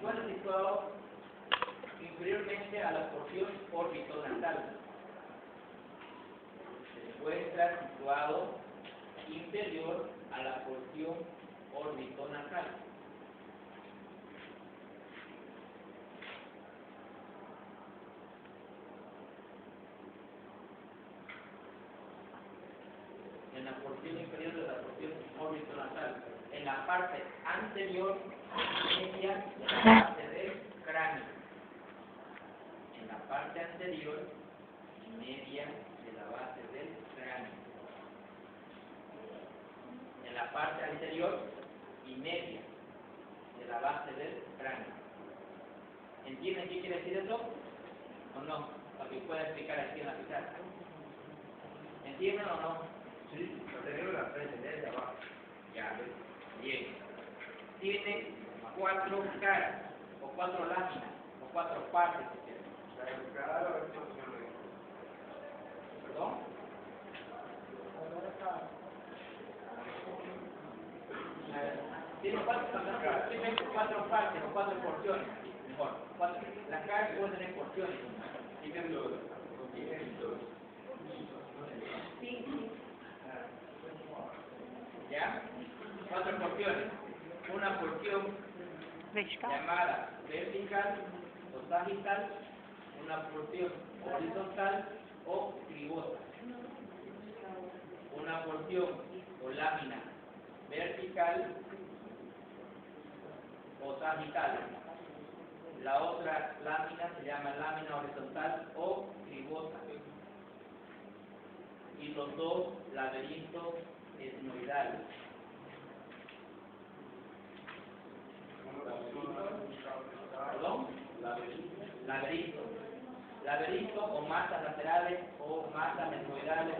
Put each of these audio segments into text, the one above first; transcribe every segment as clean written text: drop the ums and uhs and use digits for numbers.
encuentra situado inferiormente a la porción orbitonatal. Se encuentra situado inferior a la porción orbitonatal. En la porción inferior de la porción orbitonatal, en la parte anterior media de la base del cráneo. En la parte anterior media de la base del cráneo. En la parte anterior y media de la base del cráneo. ¿Entienden qué quiere decir eso? ¿O no? Para que pueda explicar aquí en la pizarra. ¿Entienden o no? Sí, anterior a la frente, desde abajo. Ya, bien. Tiene 4 caras, o 4 láminas, o 4 partes. ¿Perdón? Tiene 4 partes o 4 porciones. Mejor, las caras pueden tener porciones. ¿Ya? 4 porciones. Una porción llamada vertical o sagital, una porción horizontal o tribota. Una porción o lámina vertical o sagital. La otra lámina se llama lámina horizontal o tribota. Y los dos laberintos etmoidales. ¿Perdón? Laberinto o masas laterales o masas etmoidales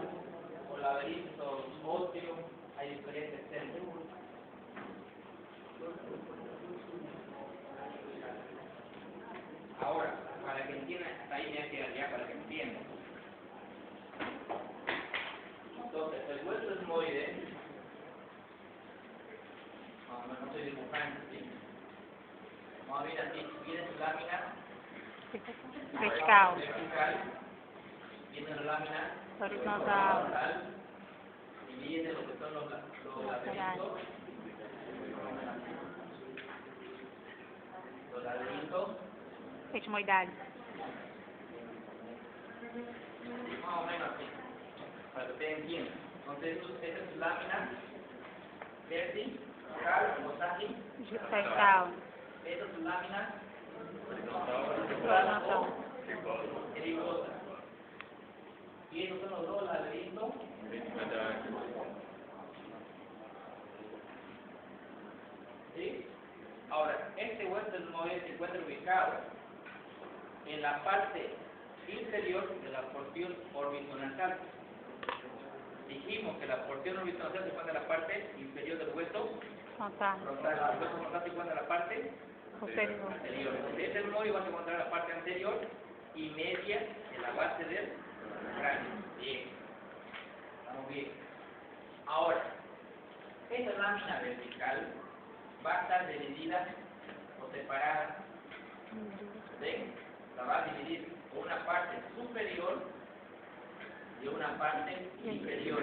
o laberintos óseos, hay diferentes centros. Ahora, para que entiendan, hasta ahí me voy a quedar ya para que entiendan. Entonces, el hueso etmoide, no soy dibujante, ¿sí? Vamos a ver aquí, viene su lámina vertical, viene la lámina horizontal, y viene lo que son los laberintos. Los laberintos etmoidales. más o menos así, para que ustedes entiendan. Entonces, esta es su lámina vertical o sagital. Vertical. Esta es su lámina Horizontal. o tribota. Y estos son los dos laberintos. ¿Sí? Ahora, este hueso etmoide se encuentra ubicado en la parte inferior de la porción orbitonatal. Dijimos que la porción orbitonatal se encuentra en la parte inferior del hueso Frontal. frontal. El hueso frontal se encuentra en la parte Posterior. anterior. Entonces, este etmoide va a encontrar en la parte anterior y media de la base del cráneo. Bien. Estamos bien. Ahora, esta lámina vertical va a estar dividida o separada. ¿Ven? La va a dividir por una parte superior y una parte inferior.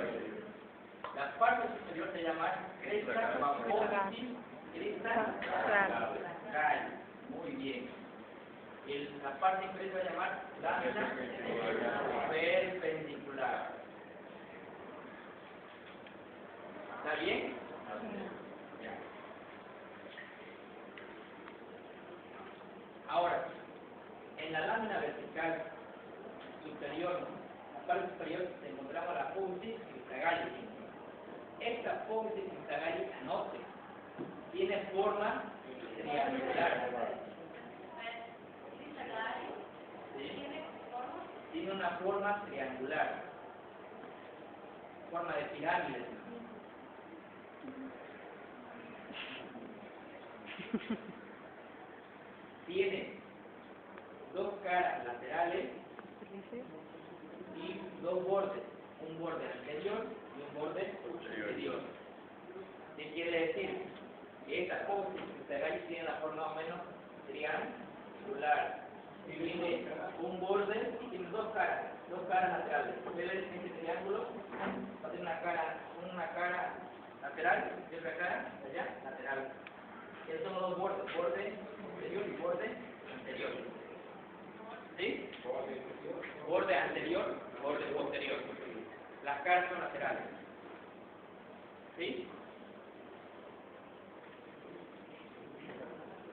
La parte superior se llama cresta apófisis, cresta caral. Muy bien. La parte inferior se va a llamar lámina perpendicular. ¿Está bien? Ya. Ahora, en la lámina vertical superior, la parte superior, encontramos la apófisis instagalis. Esta apófisis instagalis, anote, tiene forma triangular. ¿Sí? Tiene una forma triangular, forma de pirámide. Tiene 2 caras laterales y 2 bordes, un borde anterior y un borde posterior. ¿Qué quiere decir? Que esta apófisis instagalis tiene la forma más o menos triangular. Si viene un borde y tiene dos caras laterales. Usted ve este triángulo, va a tener una cara lateral y otra cara allá lateral. Esos son los dos bordes, borde posterior y borde anterior. ¿Sí? Borde anterior, borde posterior. Las caras son laterales. ¿Sí?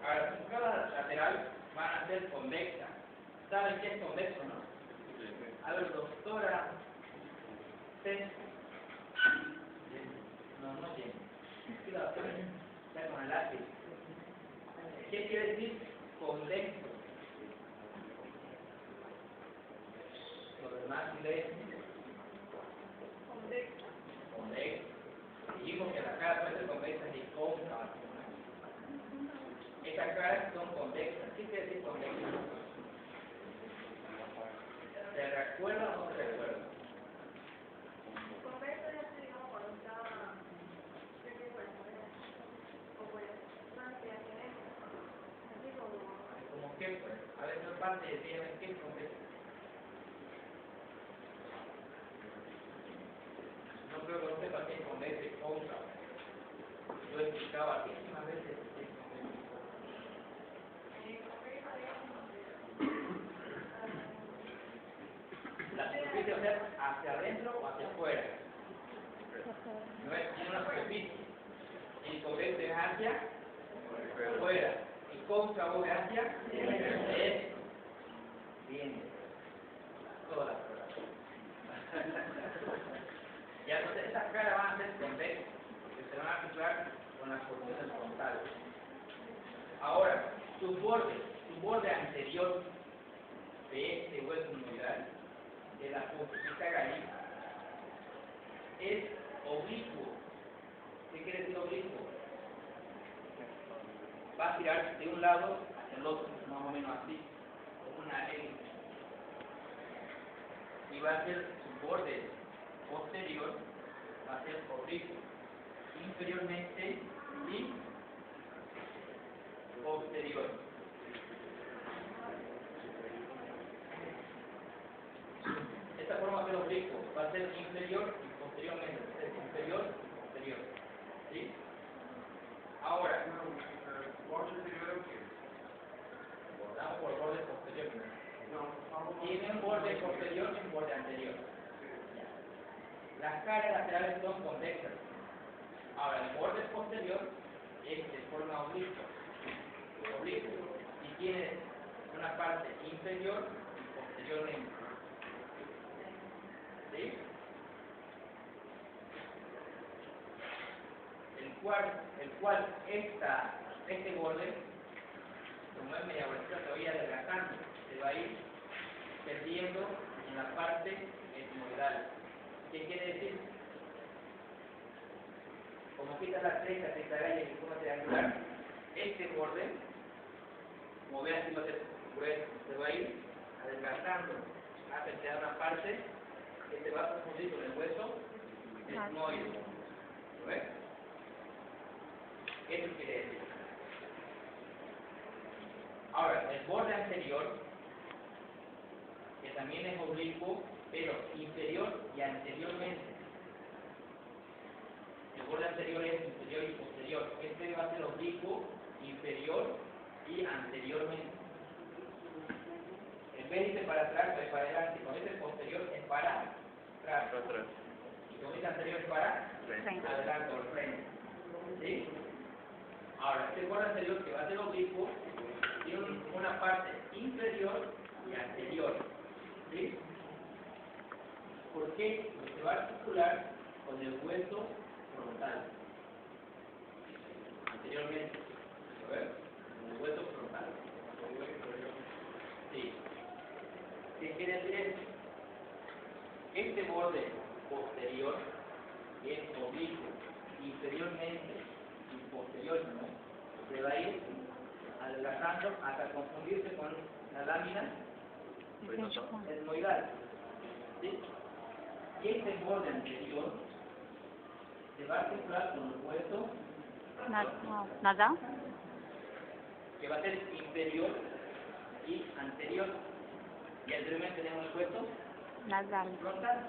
Ahora, sus caras laterales van a ser convexas. ¿Saben qué es convexo, no? A ver, doctora, usted. No tiene. ¿Qué la doctora? Está con el lápiz. ¿Qué quiere decir convexo? Lo demás silencio. Convexo. Dijimos que las caras pueden ser convexas y cóncavas. Estas caras son convexas. ¿Qué quiere decir convexo? ¿Se recuerda o no se recuerda? Convexo ya se digamos cuando está o pues más que así como ¿Cómo qué pues? A ver, no parte de ti, ¿qué es convexo? No creo que no sepa qué es convexo y cóncavo. Yo he explicado muchísimas veces qué es convexo. La superficie va a ser hacia adentro o hacia afuera. No es tiene una superficie. Y convexo es hacia afuera. Y cóncavo es hacia adentro. Bien. Todas las pruebas. Ya entonces estas caras van a ser convexas, que se van a articular con las porciones frontales. Ahora, su borde anterior de este hueso humoral, de la puntica gallina, es oblicuo. ¿Qué quiere decir oblicuo? Va a girar de un lado hacia el otro, más o menos así, como una hélice. Y va a ser su borde posterior, va a ser oblicuo, inferiormente y posterior. Esta forma de oblicuo va a ser inferior y posteriormente, es inferior y posterior. ¿Sí? Ahora, bordamos por borde posterior. Tiene un borde posterior y un borde anterior. Las caras laterales son convexas. Ahora, el borde posterior es de forma oblicua. Y tiene una parte inferior y posteriormente. ¿Sí? El cual este borde, como es media vuelta, se va a ir adelgazando, se va a ir perdiendo en la parte etmoidal. ¿Qué quiere decir? Como quitas la cresta, te cae en forma triangular, este borde, como vean, así va a ser grueso, se va a ir adelgazando hasta que queda una parte que se va a confundir con el hueso etmoide. ¿Lo ves? Eso quiere decir. Ahora, el borde anterior, que también es oblicuo, pero inferior y anteriormente. El borde anterior es inferior y posterior. Este va a ser oblicuo, inferior y anteriormente. El B dice para atrás, es para adelante. Con este posterior es para atrás. Y con este anterior es para adelante o frente. ¿Sí? Ahora, este borde anterior que va a ser oblicuo tiene una parte inferior y anterior. ¿Sí? ¿Por qué? Porque se va a articular con el hueso frontal. Anteriormente. A ver, con el hueso frontal. Sí. ¿Qué quiere decir esto? Este borde posterior es oblicuo, inferiormente y posteriormente. Se va a ir adelgazando hasta confundirse con la lámina etmoidal. ¿Sí? Y este borde anterior se va a articular con el hueso Nasal? que va a ser inferior y anterior. Y anteriormente tenemos puesto Nasal. frontal,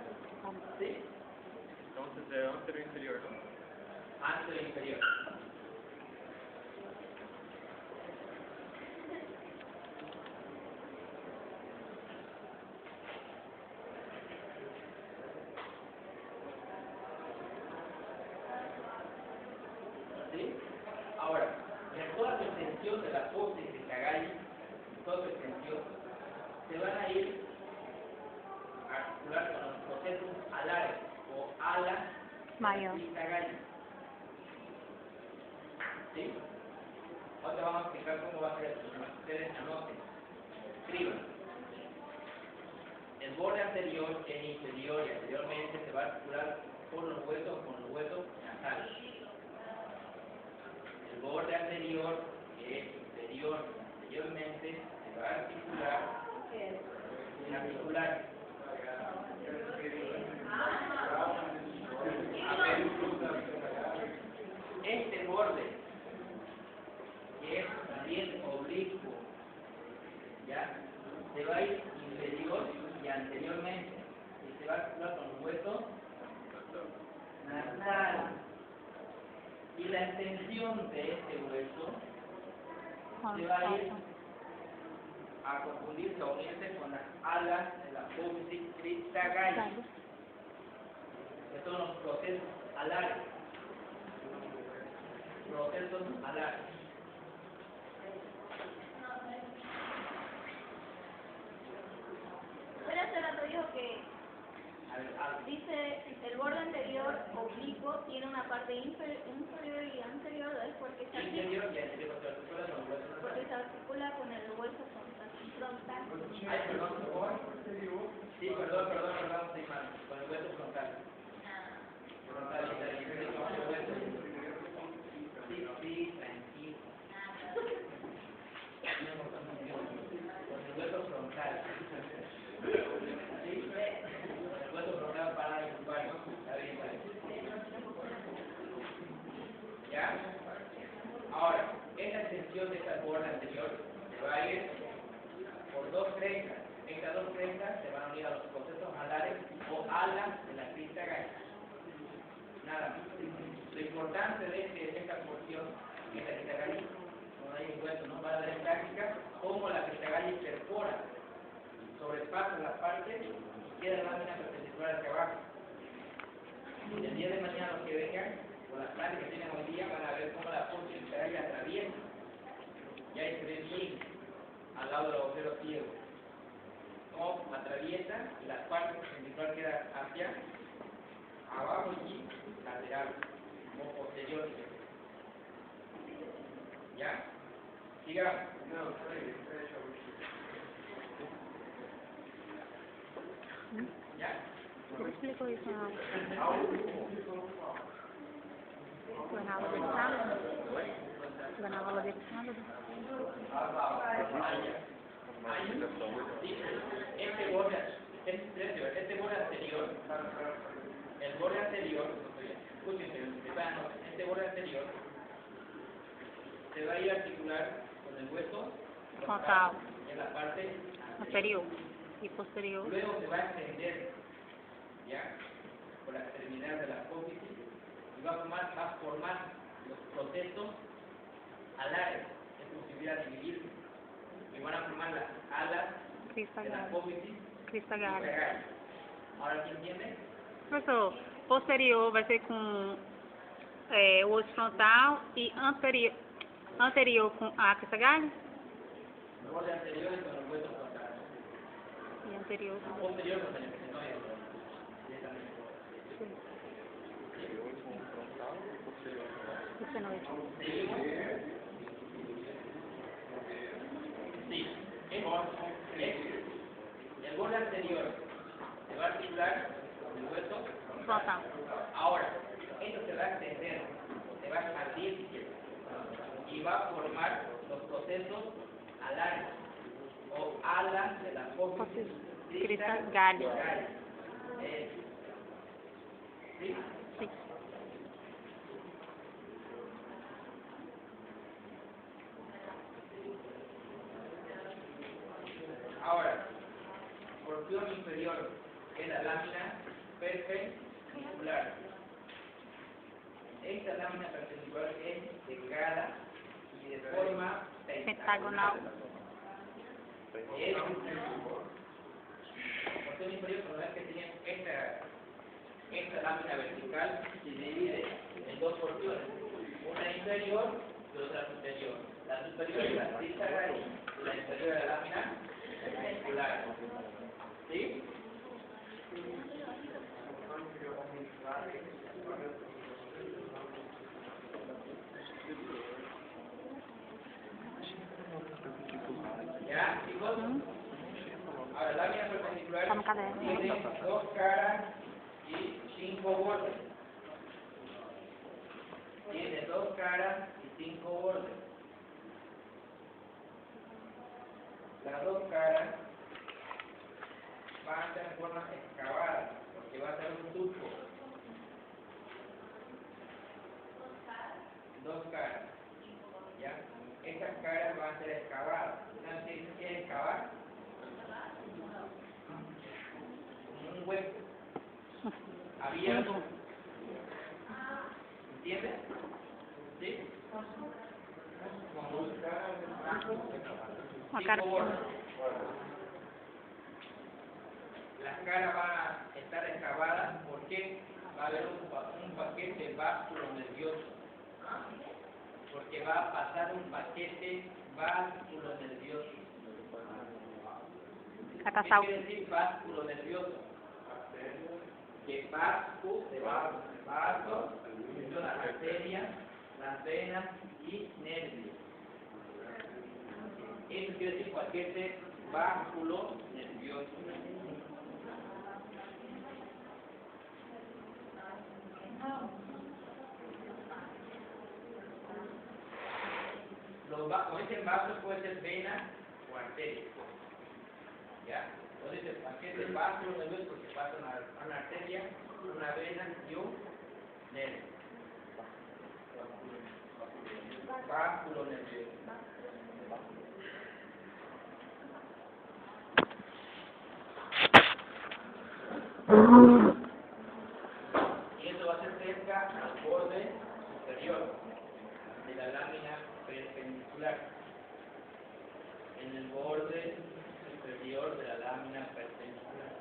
¿sí? Entonces es anterior inferior, ¿no? Anterior e inferior. ¿Sí? Ahora, en toda su extensión de la apófisis de Cagalli, toda su extensión, se van a ir a articular con los procesos alares o alas de la Mayor. crista Cagalli. ¿Sí? Ahora vamos a explicar cómo va a ser esto. Ustedes anoten, escriban. El borde anterior es inferior y anteriormente se va a articular por los huesos con los huesos nasales. El borde anterior, que es inferior y anteriormente, se va a articular en articular. A ver, este borde, que es también oblicuo, ¿ya? Se va a ir inferior y anteriormente, y se va a articular con los huesos nasales. Y la extensión de este hueso se va a ir a confundirse o unirse con las alas de la apófisis crista Galli. Estos son los procesos alares. Procesos alares. Pero hace rato dijo que A ver, dice el borde anterior oblicuo tiene una parte inferior y anterior, ¿ves? Porque se articula, interior y anterior se articula con los huesos porque nasales. se articula con el hueso frontal. Ay, perdón, sí, perdón, estoy mal. Con el hueso frontal. Frontal y anterior, con el hueso. Sí, tranquilo. Con el hueso frontal. ¿Sí? El hueso frontal para el lumbar. Está bien, está bien. ¿Ya? Ahora, esta extensión de esta borde anterior se va a ir por dos crestas. Estas dos crestas se van a unir a los procesos alares o alas de la crista Galli. Nada más. Lo importante de esta porción, que la crista Galli, no hay un hueso, ¿no? Va a dar en práctica cómo la crista Galli perfora, sobrepasa la parte y queda la lámina perpendicular hacia abajo. Y el día de mañana los que vengan, con las clases que tienen hoy día, van a ver cómo la porción crista Galli atraviesa. Y ahí se ve bien al lado del agujero ciego. Cómo atraviesa y la parte perpendicular queda hacia abajo y lateral o posterior. ¿Ya? Sigamos. ¿Ya? Você explicou isso na aula? Foi na aula dele sábado? Foi na aula dele sábado? Este borde anterior, el borde anterior, escúchense, este borde anterior se va a ir a articular con el hueso Frontal. en la parte Anterior e posterior. luego se va a extender, ¿ya? Por la extremidad de la apófisis y va a formar los procesos alares, es como si hubiera dividir, y van a formar las alas Crista de la Galli. apófisis Crista y Galli. Cagalli. Ahora, ¿quién entiende? Professor, posterior vai ser com o osso frontal e anterior com a crista Galli El borde anterior es con el hueso frontal, e anterior com posterior con el esternón directamente. sim, Inferior com frontal e posterior com essa noite. ¿Seguimos? Sí. El borde anterior se va a articular con el hueso Frontal. Ahora, esto se va a extender, se va a expandir si quieres, y va a formar los procesos alares o alas de la apófisis Crista Galli. ¿Sí? Sim. porción inferior es la lámina perpendicular. Esta lámina perpendicular es delgada y de forma Pentagonal. Es la porción inferior, cuando ves que tiene esta lámina vertical, se divide en dos porciones, una inferior y otra superior. La superior es la trísaga y la inferior es la lámina perpendicular. ¿Sí? ¿Ya, chicos? Ahora, la lámina perpendicular Estamos cadernos. tiene dos caras y 5 bordes. Tiene dos caras y 5 bordes. Las dos caras van a ser en forma excavada, porque va a ser un surco. Dos caras. ¿Ya? Estas caras van a ser excavadas. ¿Saben qué es excavar? Como un hueco abierto. ¿Entiendes? ¿Sí? Como dos caras. Acá. 5 bordes. Las caras van a estar excavadas porque va a haber un paquete vasculo nervioso. Porque va a pasar un paquete vasculo nervioso. Acá ¿Qué está. quiere decir vasculo nervioso? Que vasco, de vaso, son las arterias, las venas y nervios. Eso quiere decir paquete vasculo nervioso. Como dicen vasos, puede ser vena o arteria. ¿Ya? Entonces el paquete vasculo nervioso porque pasa una arteria, una vena y un nervio. Vasculo nervioso. Y eso va a ser cerca al borde superior de la lámina perpendicular. En el borde superior de la lámina perpendicular.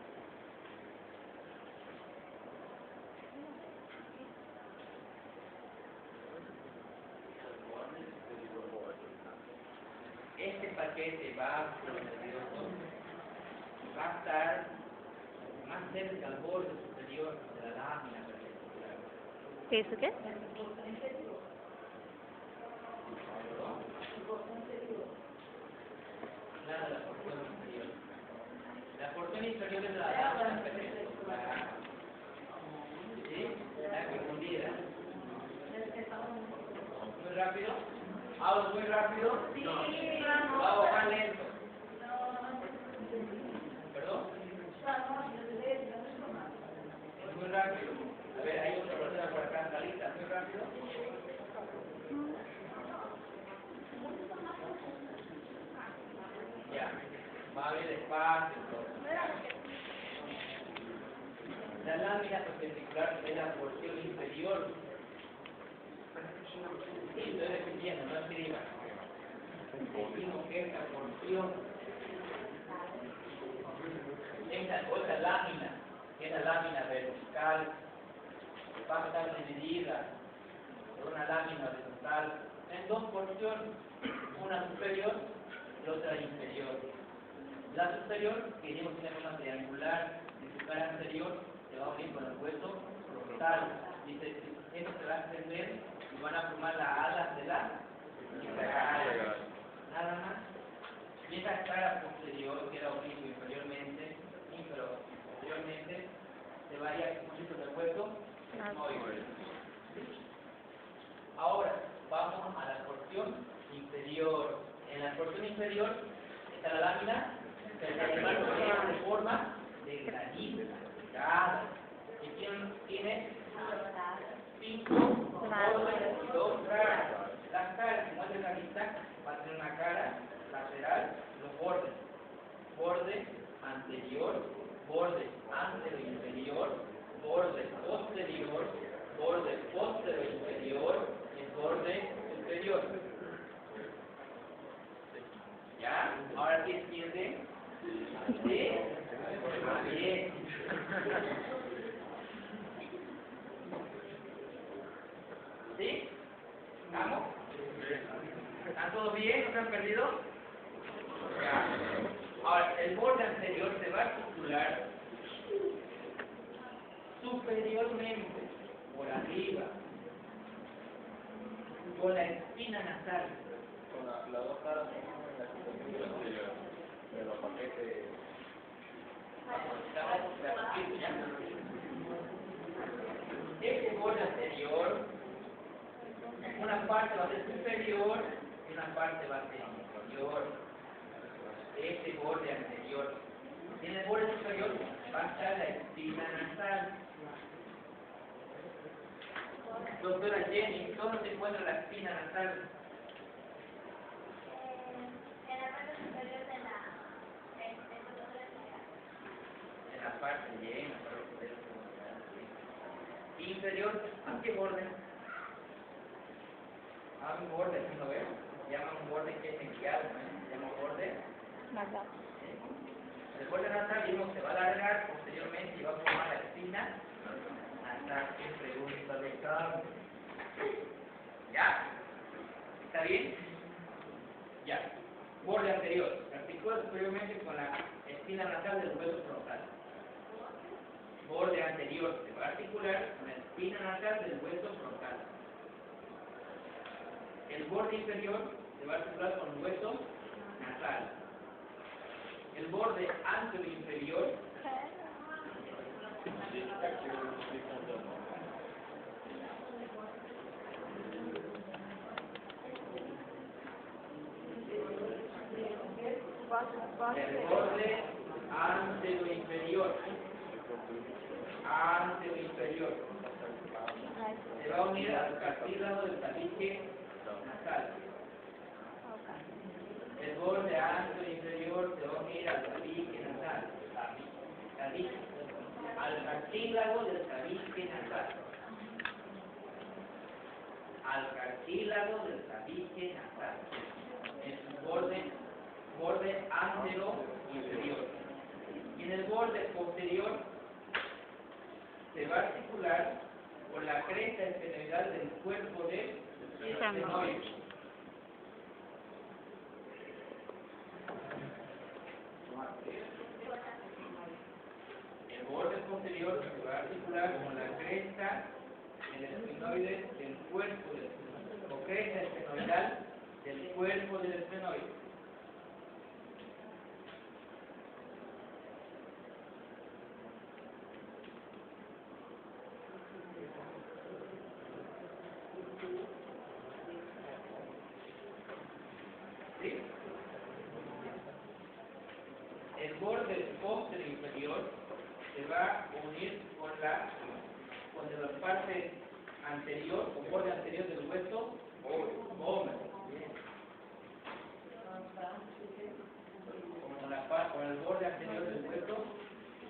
Este paquete vasculo nervioso va a estar más cerca al borde superior de la lámina perpendicular. ¿Eso qué? Claro, la porción inferior. La porción inferior es la lámina perpendicular. ¿Sí? Está confundida. ¿Muy rápido? ¿Hablo muy rápido? Sí. ¿Lo hago más lento? ¿Perdón? Es muy rápido. A ver, hay otra persona por acá en la lista. ¿Muy rápido? Ya. Va a ver despacio. La lámina perpendicular es la porción inferior. Sí, estoy repitiendo, no escriban. Decimos que esta porción, esta otra lámina, que es la lámina vertical, va a estar dividida por una lámina horizontal en dos porciones, una superior y otra inferior. La superior, que tenemos una forma triangular, de su cara anterior se va a unir con el hueso frontal. Dice, esto se va a extender y van a formar las alas de la cara. Nada más. Y esa cara posterior, que era oblicuo inferiormente, se va a ir con el hueso movible. Ahora, vamos a la porción inferior. En la porción inferior está la lámina perpendicular de forma de granito, delgada, que tiene 5 bordes y 2 caras. Las caras, como es delgadita, va a tener una cara lateral y los bordes. Borde anterior, borde antero inferior, borde posterior, borde postero inferior y borde superior. ¿Ya? Ahora ¿qué entiende? ¿Sí? Bien. ¿Sí? ¿Estamos? ¿Están todos bien? ¿No se han perdido? Ya. Ahora, el borde anterior se va a articular superiormente, por arriba, con la espina nasal. Con la dos caras en la situación anterior, de los paquetes. Este borde anterior, una parte va a ser superior y una parte va a ser inferior. Este borde anterior. En el borde superior va a estar la espina nasal. Doctora Jenny, ¿dónde se encuentra la espina nasal? En la parte superior de la En la parte bien, en la parte superior. Inferior, ¿a qué borde? A un borde, ¿sí lo ves? Se llama un borde que es medial, ¿no? Se llama borde. Nasal. El borde nasal vimos se va a alargar posteriormente y va a formar la espina nasal. ¿Qué pregunta de cada? ¿Ya? ¿Está bien? Ya. Borde anterior. Se articula superiormente con la espina nasal del hueso frontal. Borde anterior se va a articular con la espina nasal del hueso frontal. El borde inferior se va a articular con el hueso nasal. El borde anteroinferior el borde anteroinferior se va a unir al cartílago del tabique nasal. El borde anteroinferior se va a unir al tabique nasal. Tabique. Al cartílago del tabique nasal. Al cartílago del tabique nasal. Es un borde antero inferior. Y en el borde posterior se va a articular con la cresta esfenoidal del cuerpo del esfenoide. El borde posterior se va a articular con la cresta del esfenoide del cuerpo del esfenoide, o cresta esfenoidal del cuerpo del esfenoide. ¿Sí? El borde posterior inferior se va a unir con la parte anterior o borde anterior del hueso ómero. Con el borde anterior del hueso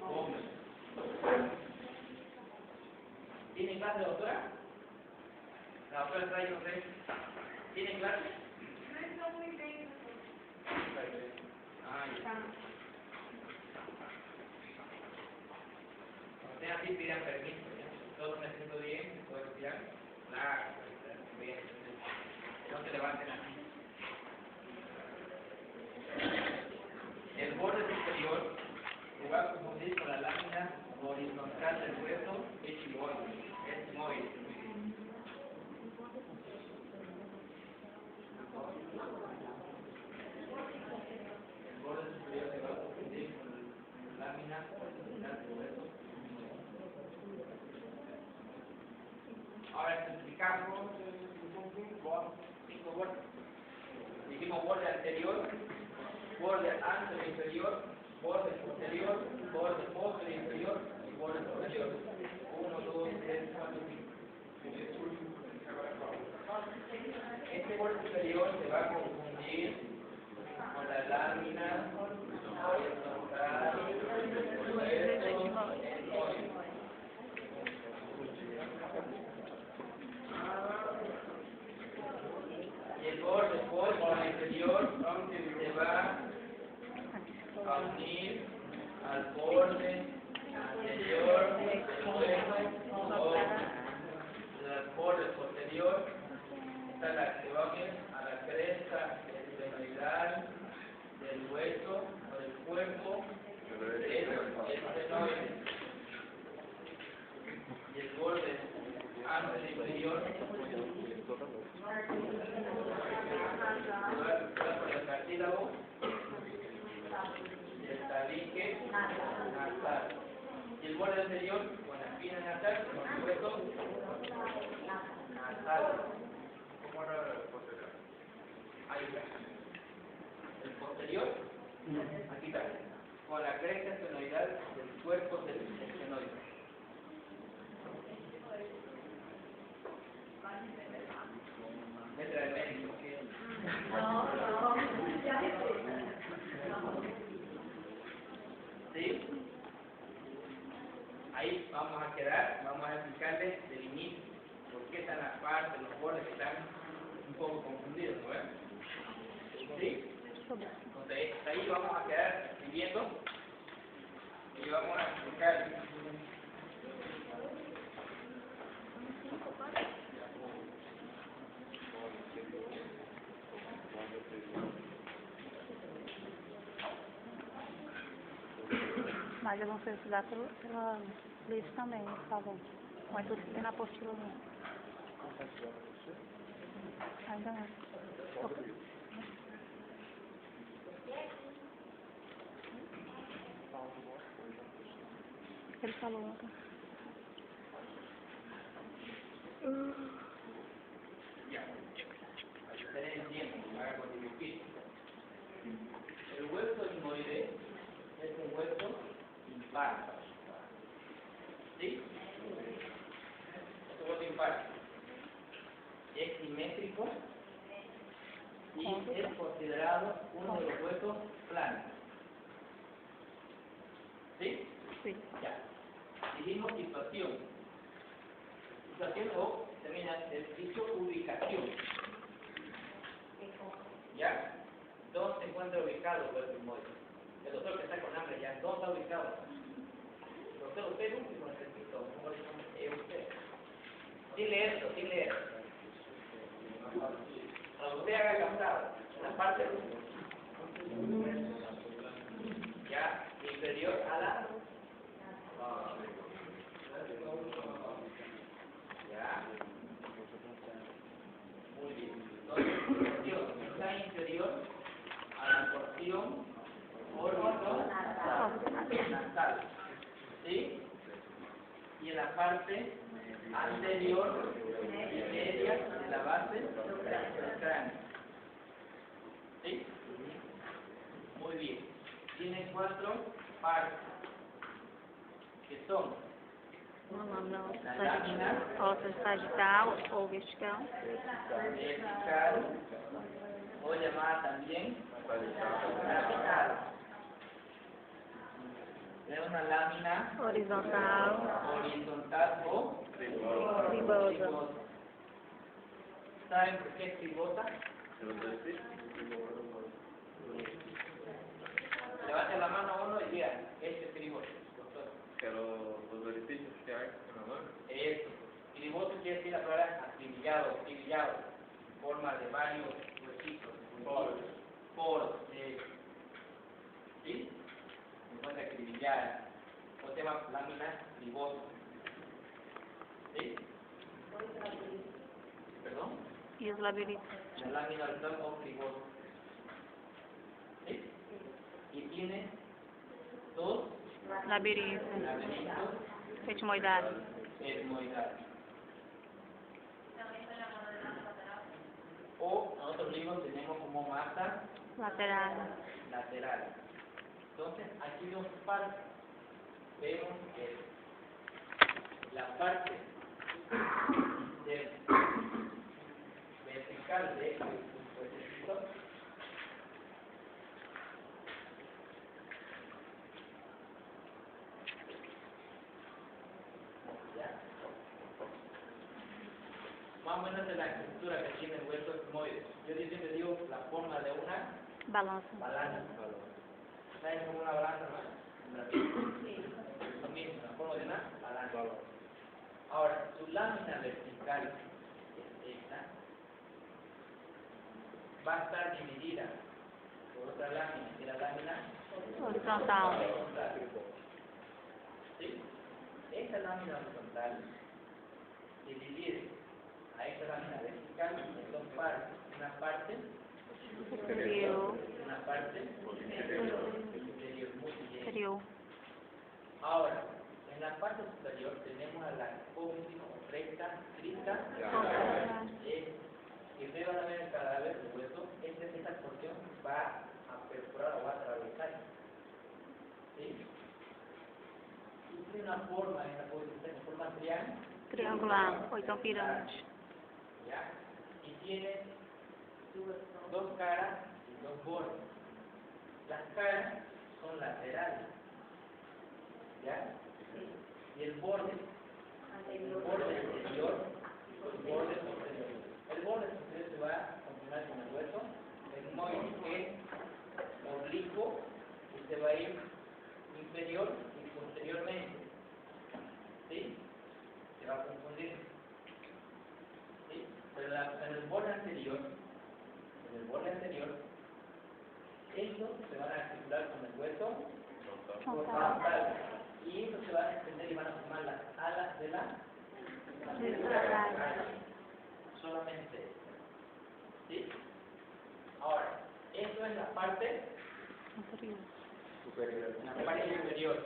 ómero. ¿Tiene clase, doctora? La doctora está ahí, no sé. ¿Tiene clase? Ah, ya. Ustedes así pidan permiso, ¿ya? Todos me siento bien, ¿puedo retirar? Claro, bien, no se levanten así. El borde superior se va a confundir con la lámina horizontal del hueso etimoide. El borde superior se va a confundir con la lámina horizontal del hueso. Ahora explicamos 5 bordes. Dijimos borde anterior, borde anterior inferior, borde posterior, borde posterior inferior y borde superior. 1, 2, 3, 4, 5. Este borde superior se va a confundir con la lámina horizontal va a unir al borde anterior del hueso o del borde posterior. Esta es la que va a unir a la cresta esfenoidal del hueso o del cuerpo del esfenoide. Y el borde anterior por el cartílago y el tabique nasal. Y el borde anterior con la espina nasal, con el hueso nasal. ¿Cómo era el posterior? Ahí está. El posterior, aquí está, con la cresta esfenoidal del cuerpo del esfenoide. Letra de médico. ¿Sí? Ahí vamos a quedar, vamos a explicarles del inicio, por qué están las partes, los bordes que están un poco confundidos, ¿no ven? ¿Sí? Entonces, ahí vamos a quedar escribiendo y vamos a explicar. Mas eu vou precisar pela Liz também, por favor. Mas tudo que tem na apostila mesmo. Ainda não. Ele falou ontem. Ya. Para que ustedes entiendan, hagan con dibujito. El hueso etmoide es un hueso impar. ¿Sí? Es un hueso impar. Es simétrico y es considerado uno de los huesos planos. ¿Sí? Sí. Ya. Dijimos situación. Situación o termina el dicho ubicación. ¿Ya? ¿Dónde se encuentra ubicado el hueso etmoide? El doctor que está con hambre ya, ¿dónde está ubicado? Doctor, usted es el último necesito, mejor dicho, usted. Dile esto, dile esto. Cuando usted haga captado, en la parte ya inferior a la ya muy bien. Entonces, porción está inferior a la porción nasal, ¿sí? Y en la parte anterior y media de la base del cráneo, ¿sí? Muy bien. Tiene 4 partes, que son la lámina Ósseo sagital ou vertical. vertical, o llamada también vertical. Tenemos una lámina horizontal o tribosa. ¿Saben por qué es tribosa? Levanten la mano uno y digan, este es triboso, doctor. Pero los beneficios que hay en la mano. Esto. Triboso quiere decir la palabra acribillado, forma de varios huesitos. Poros. ¿Sí? Se encuentra acribillada. O se llama lámina tribosa. ¿Sí? ¿Perdón? E os labirintos. La lámina horizontal o tribosa. ¿Sí? Y tiene 2 Labirintos. laberintos Etmoidades. etmoidales. O en otros libros tenemos como masa Laterais. lateral. Entonces, aquí dos partes. Vemos que la parte del vertical de este huesecito ¿ya? Más o menos de la estructura que tiene el hueso etmoide. Yo siempre digo la forma de una Balança. balanza. ¿Saben como una balanza, no? Lo mismo, la forma de una balanza. Ahora, su lámina vertical es esta. Va a estar dividida por otra lámina, que es la lámina Horizontal. horizontal. ¿Sí? Esta lámina horizontal se divide a esta lámina vertical en dos partes. Una parte Superior. y una parte inferior. Muy bien. Superior. Ahora, en la parte superior tenemos a la cóncava o recta, crista, que ustedes van a ver el cadáver de hueso. Esta porción va a perforar o va a atravesar. ¿Sí? Y tiene una forma en la posición, en forma Triangular. Ou então pirâmide. ¿ya? Y tiene dos caras y dos bordes. Las caras son laterales, ¿ya? Y el borde anterior y el borde posterior. El borde posterior se va a continuar con el hueso, el móvil que es oblicuo y se va a ir inferior y posteriormente. ¿Sí? Se va a confundir. ¿Sí? Pero en el borde anterior, estos se van a articular con el hueso frontal. Y estos se van a extender y van a formar las alas de la solamente. ¿Sí? Ahora, esto es la parte Superior. superior.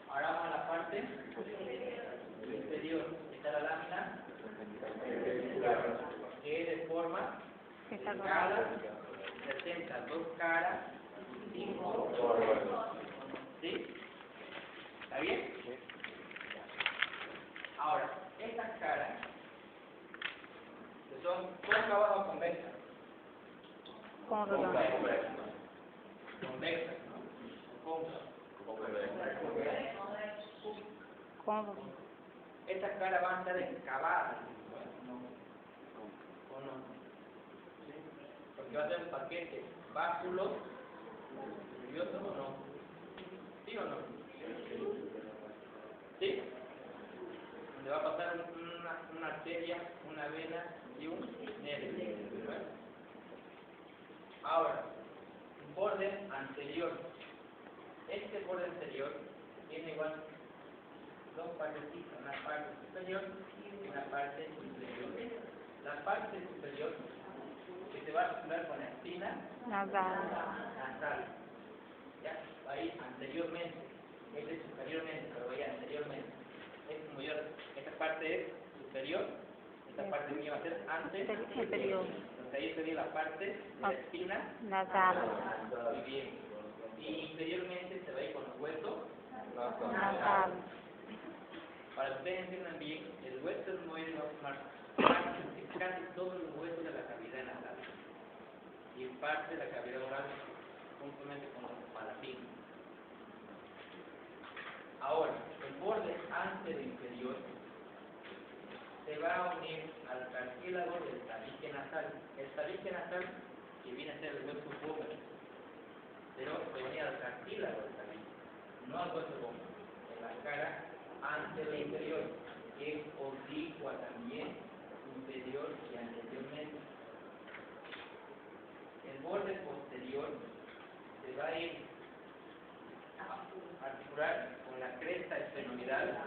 Ahora vamos a la parte inferior. Está la lámina que es de forma escala, presenta dos caras y 5 bordes. ¿Sí? ¿Está bien? Ahora, estas caras que son cóncavas o convexas. Côncava. Convexas, ¿no? Côncava. Estas caras van a estar excavadas, ¿no? ¿O no? ¿Sí? Porque va a ser un paquete báculo, nervioso o no. ¿Sí o no? ¿Sí? Donde va a pasar una arteria, una vena y un nervio. ¿Verdad? Ahora, borde anterior. Este borde anterior tiene igual dos partecitas, una parte superior y una parte inferior. La parte superior que se va a articular con la espina nasal. ¿Ya? Va a ir anteriormente. Este es superiormente, pero va a ir anteriormente. Es como yo, esta parte es superior, esta parte mía va a ser anterior. Entonces ahí sería la parte de la espina Nasal. Muy bien. Y inferiormente se va a ir con los huesos Nasal. Para que ustedes entiendan bien, el hueso etmoide va a formar casi todos los huesos de la cavidad nasal y en parte de la cavidad oral juntamente con los palatín. Ahora, el borde anterior inferior se va a unir al cartílago del tabique nasal. El tabique nasal, que viene a ser el hueso bóveda, pero se une al cartílago del tabique, no al hueso bóveda, en la cara anterior inferior, que es oblicua también, inferior y anteriormente. El borde posterior se va a ir a articular con la cresta esfenoidal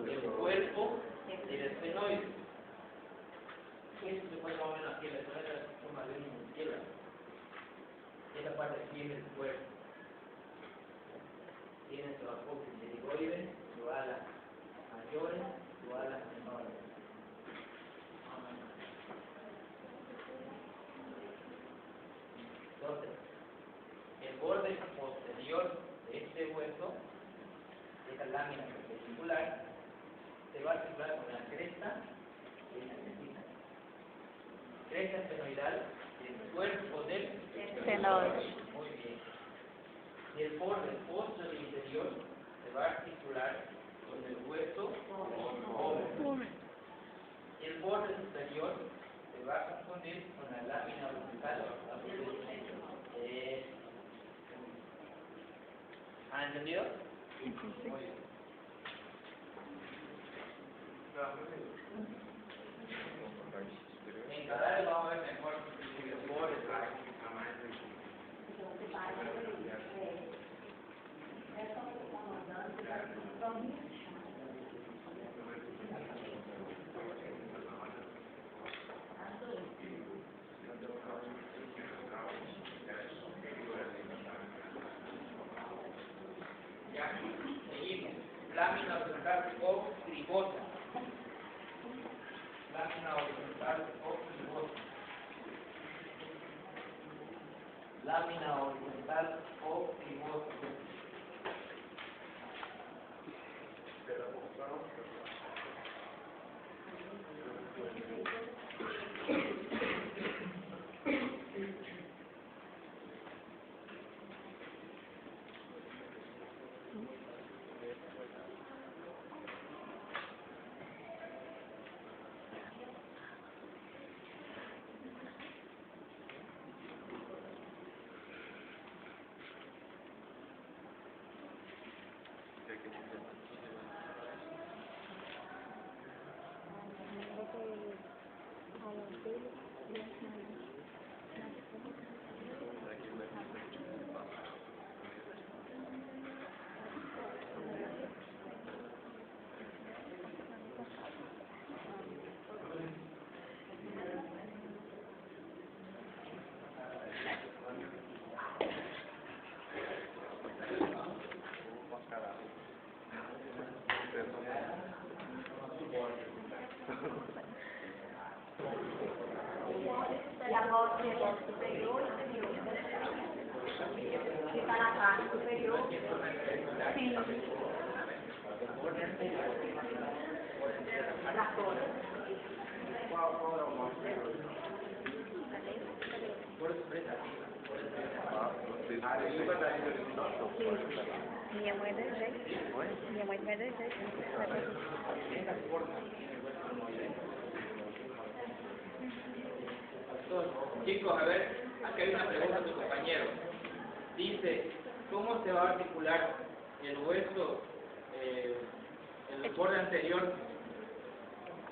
del cuerpo del esfenoide. Esto se puede mover aquí, la esfenoide es forma de un murciélago. Esta parte aquí es el cuerpo. Tiene su apófisis pterigoide, su alas mayores, su alas menores. Entonces, el borde posterior de este hueso, de esta lámina perpendicular, se va a articular con la cresta y la cresta. Cresta esfenoidal del cuerpo del Esfenoide. Muy bien. Y el borde posterior interior se va a articular con el hueso óvulo. Y el borde superior se va a confundir con la lámina horizontal. entendido? En cada vez vamos a ver mejor por el traje. Ya, seguimos. Lámina horizontal o cribosa. Lámina horizontal o cribosa. Lámina horizontal o cribosa. La voz superior está la parte superior. Sí. La cola. Minha mãe é desse jeito. Minha mãe também é desse jeito. Chicos, a ver, aquí hay una pregunta de tu compañero. Dice, ¿cómo se va a articular el hueso, el borde anterior,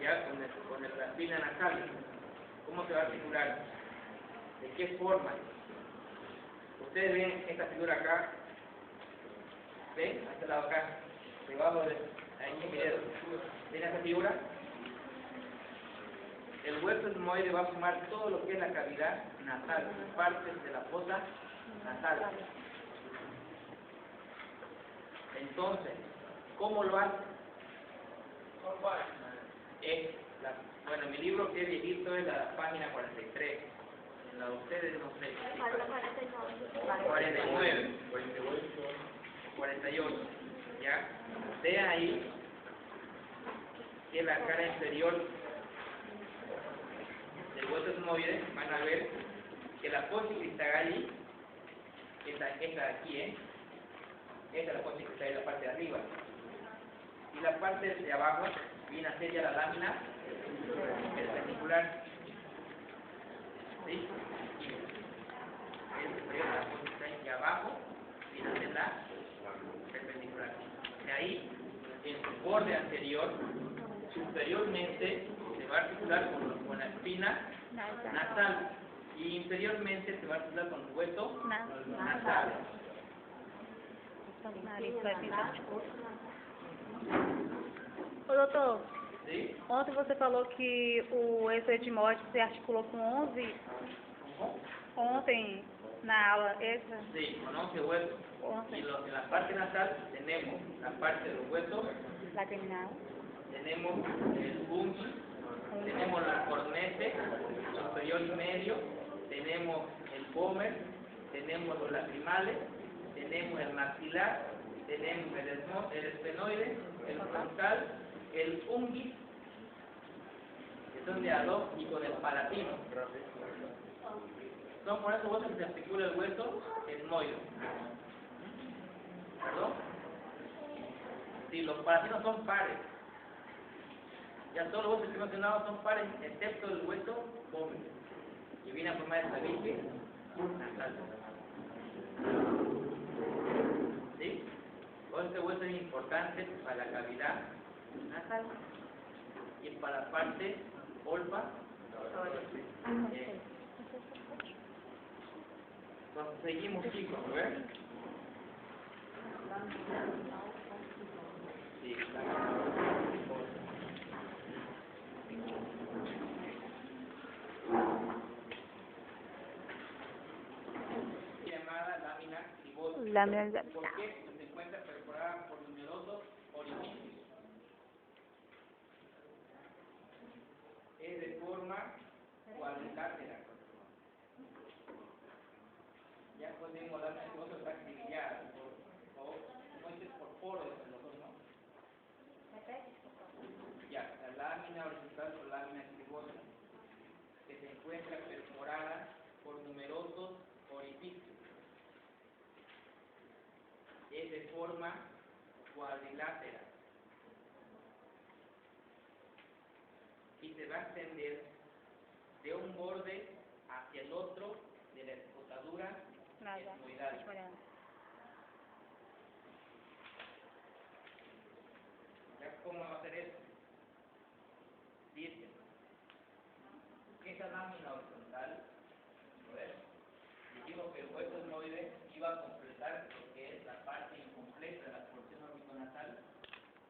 ya con la espina nasal? ¿Cómo se va a articular? ¿De qué forma? Ustedes ven esta figura acá, ¿ven? A este lado acá, debajo de ahí en mi dedo. ¿Ven esta figura? El hueso etmoide va a sumar todo lo que es la cavidad nasal, partes de la fosa nasal. Entonces, ¿cómo lo hace? Bueno, mi libro que es viejito es la página 43. La de ustedes no sé. 49, 48. ¿Ya? Vean ahí que la cara inferior del hueso etmoide, van a ver que la fosa cristagalli, esta de aquí, esta es la fosa cristagalli, la parte de arriba, y la parte de abajo viene a ser ya la lámina perpendicular, ¿sí? La fosa cristagalli y abajo viene a ser la perpendicular. De ahí, en su borde anterior, superiormente se va a articular con la espina nasal y inferiormente se va a articular con el hueso nasal. Ô, doutor, ¿Sí? ontem você falou que o eixo etmóide se articulou com 11, ontem na aula extra. Sí, con 11 huesos. Y en la parte nasal tenemos la parte del hueso, Lacriminal. tenemos el ungi, tenemos el cornete superior y medio, tenemos el pómer, tenemos los lacrimales, tenemos el maxilar, tenemos el esfenoide, el frontal, el ungi, que son de a dos, y con el palatino. Son por esos huesos que se articula el hueso etmoide. ¿Perdón? Sí, los palatinos son pares. Ya todos los huesos que he mencionado son pares, excepto el hueso pómer, que viene a formar el tabique nasal. ¿Sí? importantes para la cavidad nasal y para la parte olfatoria. Bien. Entonces seguimos, chicos, a ver. Sí, llamada lámina cribosa. Lámina. ¿Por qué? Se encuentra perforada por numerosos orificios. Es de forma cuadrilátera. Ya podemos dar las cosas está acribillada. Por favor, entonces por poros de los dos, ¿no? Ya, la lámina horizontal o lámina cribosa, que se encuentra perforada por numerosos orificios. Es de forma cuadrilátera y se va a extender de un borde hacia el otro de la escotadura etmoidal. ¿Ya cómo va a hacer eso? Dice, esa lámina horizontal, dijimos que el hueso etmoide iba a completar lo que es la parte incompleta de la porción orbitonasal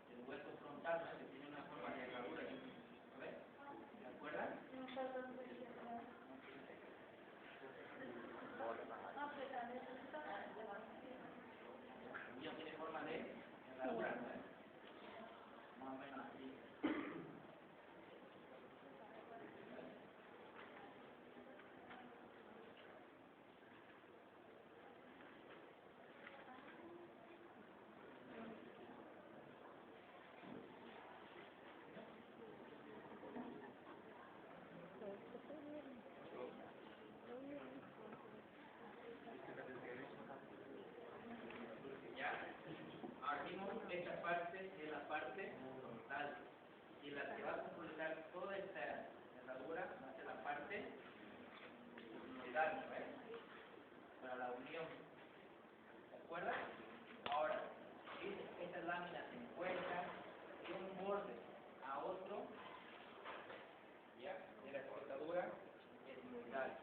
del hueso frontal, ¿no? Que tiene una forma de herradura. ¿Se acuerdan? No tiene forma de herradura, ¿no? Más o menos así. Ya, ahora vimos que esta parte es la parte frontal y la que va a completar toda esta herradura va a ser la parte etmoidal, ¿no? Para la unión, ¿de acuerdo? Ahora, esta lámina se encuentra de un borde a otro, ya, de la cortadura etmoidal.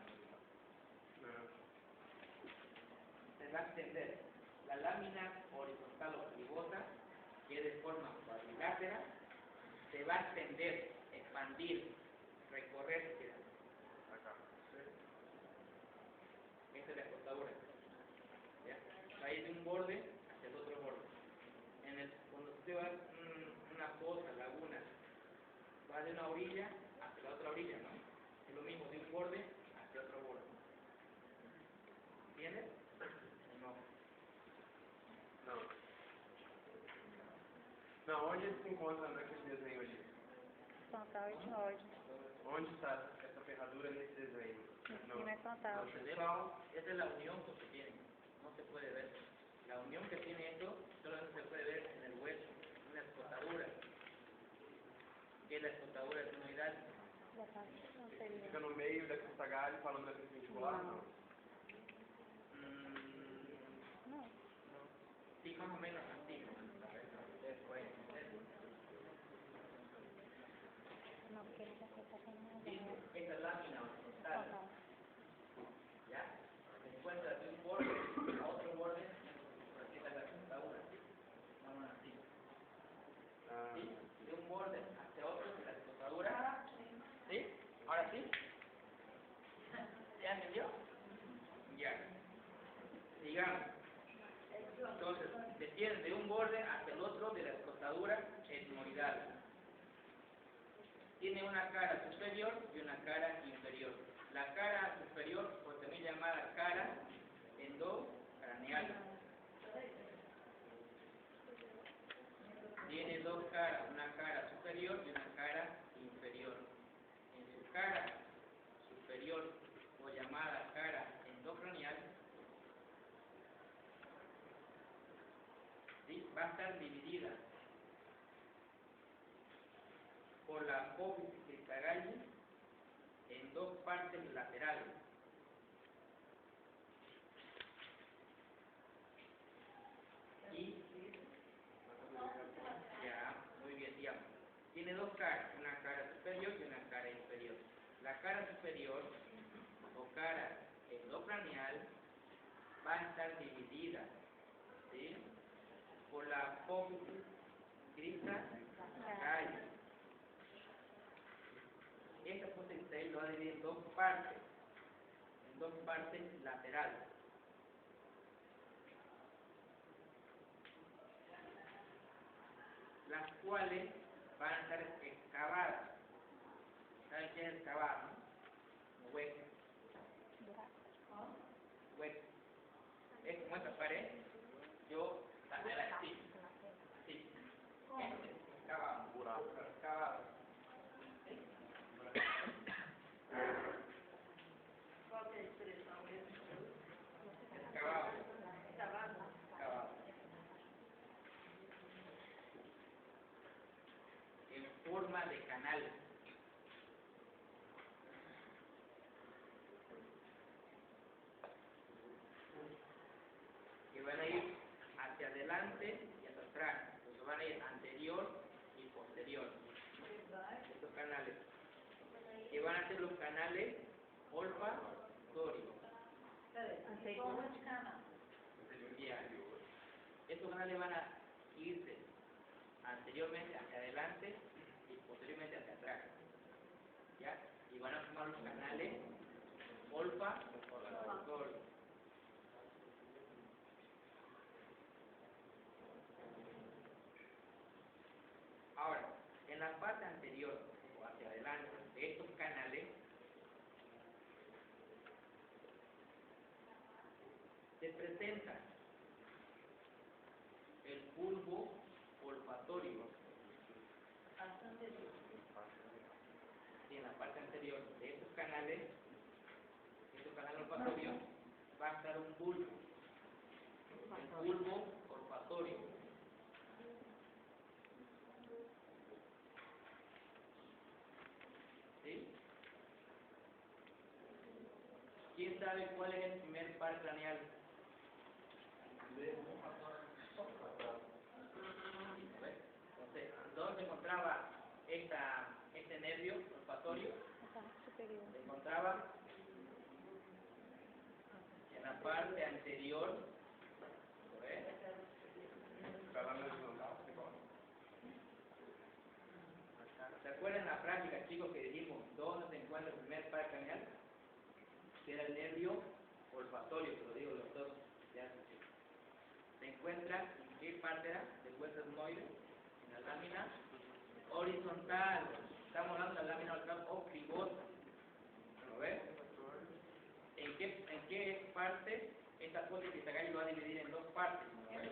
Se va a extender la lámina horizontal o cribosa, que es de forma cuadrilátera, se va a extender, expandir, recorrer, esta es la cortadura, ¿ya? Va a ir de un borde hacia el otro borde. Cuando usted va a una fosa, laguna, va de una orilla hacia la otra orilla, ¿no? Es lo mismo, de un borde hacia otro borde. ¿Entiendes? No. Não, onde ele se encontra naquele desenho ali? Frontal e etmoide. Onde está essa ferradura nesse desenho? Em cima é frontal. Esta es la unión que tiene, no se puede ver. La unión que tiene esto solamente se puede ver en el hueso, en la escotadura, que es la escotadura etmoidal. Da parte anterior. Fica no meio da costagalho falando da perpendicular? Não. Não. Sí, más o menos así. Después, Não, porque ele já está fazendo dice, esta lámina horizontal, ¿ya? Se encuentra de un borde a otro borde, por aquí está la escotadura, vamos así. ¿Sí? De un borde hacia otro de la escotadura. ¿Sí? ¿Ahora sí? ¿Ya entendió? Ya. Sigamos. Entonces, se tiene de un borde hacia el otro de la escotadura etmoidal. Tiene una cara superior y una cara inferior. La cara superior, pues también llamada cara endocraneal. Tiene dos caras, una cara superior y una cara inferior. En su cara superior, o llamada cara endocraneal, ¿sí? Va a estar dividida por la apófisis cristagalli en dos partes laterales. Y caras, una cara superior y una cara inferior. La cara superior o cara endocranial va a estar dividida, ¿sí?, por la apófisis crista calle. Esta apófisis crista lo va a dividir en dos partes laterales. Las cuales van a estar excavadas. ¿Saben qué es excavar, no? Hueco. Hueco. Es como esta pared. Yo también la así. Sí. Excavado. Excavado. ¿Sí? Excavado. Excavado. En forma de canal. Que van a ir hacia adelante y hacia atrás. Entonces van a ir anterior y posterior. Estos canales. Que van a ser los canales olfatorios. Bien. Estos canales van a irse anteriormente hacia adelante y posteriormente hacia atrás, ¿ya? Y van a formar los canales olfatorios. Ahora, en la parte anterior o hacia adelante de estos canales se presenta el bulbo olfatorio. Y en la parte anterior de estos canales olfatorios, va a estar un bulbo, el bulbo olfatorio. ¿Sí? ¿Quién sabe cuál es el primer par craneal? Entonces, ¿dónde se encontraba este nervio olfatorio? Se encontraba en la parte anterior. ¿Ves? ¿Se acuerdan en la práctica, chicos, que dijimos dónde se encuentra el primer par craneal? Que era el nervio olfatorio, que lo digo los dos. Ya, se encuentra, ¿en qué parte era? Del hueso etmoide, en la lámina horizontal. Estamos hablando de la lámina horizontal o cribosa. ¿Lo ves? ¿En qué parte esta apófisis crista lo va a dividir en dos partes? ¿No ves?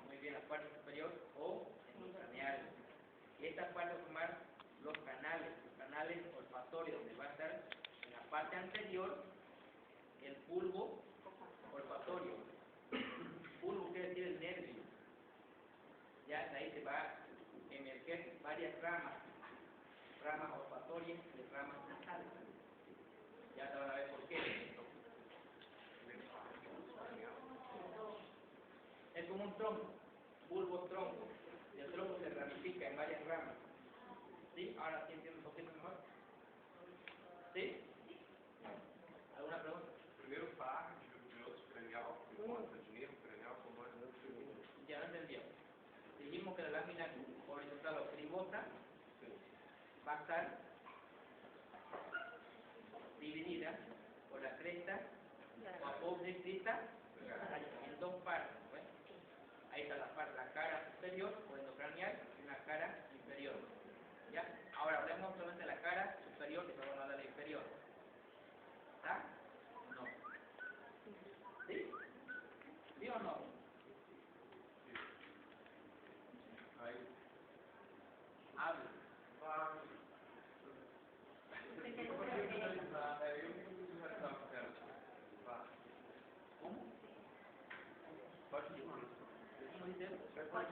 Muy bien, la parte superior o endocranial. Y esta parte va a formar los canales olfatorios, donde va a estar en la parte anterior el bulbo olfatorio. Bulbo quiere decir el nervio. Ya de ahí se va a emerger varias ramas olfatorias y ramas nasales. Ya te van a ver por qué. Es como un tronco, bulbo tronco. Y el tronco se ramifica en varias ramas. ¿Sí? Ahora sí entiendo un poquito mejor. ¿Sí? ¿Alguna pregunta? Primeiro par de osso cranial, de nervo cranial, como es? Ya no entendió. Dijimos que la lámina horizontal o cribosa va a estar dividida por la cresta o apófisis crista en dos partes. ¿Ves? Ahí está la cara superior o endocranial y una cara inferior. ¿Ya? Ahora hablemos solamente de la cara superior, que vamos a hablar de la inferior. ¿Está? No. ¿Sí? ¿Sí o no? Aí, Hable. ¿Cómo? ¿Cómo dice?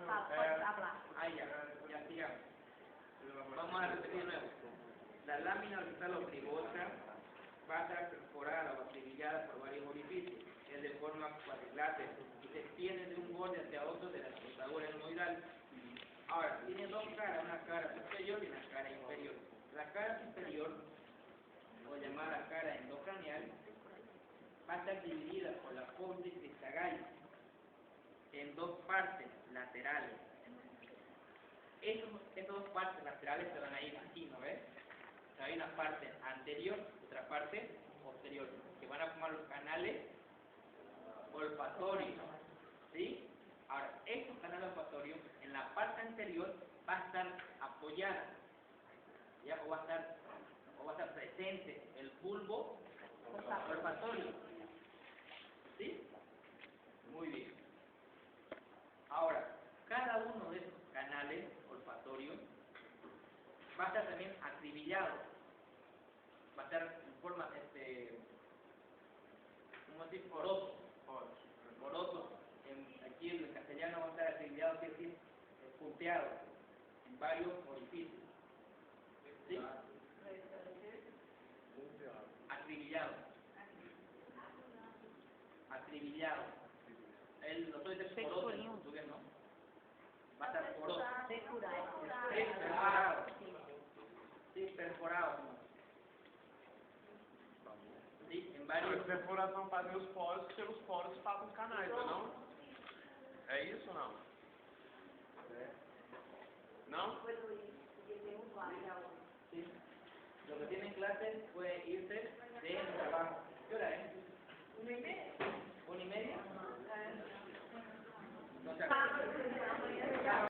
Ah, ya sigamos. Vamos a repetir de nuevo. La lámina horizontal o cribosa va a estar perforada o acribillada por varios orificios. Es de forma cuadrilátero y se extiende de un borde hacia otro de la cortadura etmoidal. Ahora, tiene dos caras, una cara superior y una cara inferior. La cara superior, o llamada cara endocranial, va a estar dividida por la apófisis de Chagai en dos partes laterales. Estas dos partes laterales se van a ir aquí, ¿no ves? O sea, hay una parte anterior y otra parte posterior, que van a formar los canales olfatorios, ¿sí? Ahora, estos canales olfatorios, en la parte anterior, va a estar apoyada, ¿ya? O va a estar presente el bulbo olfatorio, ¿sí? Muy bien. Ahora, cada uno de estos canales olfatorios va a estar también acribillado, va a estar en forma, ¿cómo decir? Poroso. Aquí en el castellano va a estar acribillado, quiere decir punteado en varios orificios. ¿Sí? Acribillado. Nosotros decimos poroso en portugués, ¿no? Va a estar poroso. Perforado. Sí, perforado. Sí, em vários... A perfuração fazem os poros, que pelos poros fazem os canais, não? É isso ou não? ¿No? Sí. Lo que tienen clases puede irse de trabajo. ¿Qué hora es? 1:30. ¿1:30? No se acuerda.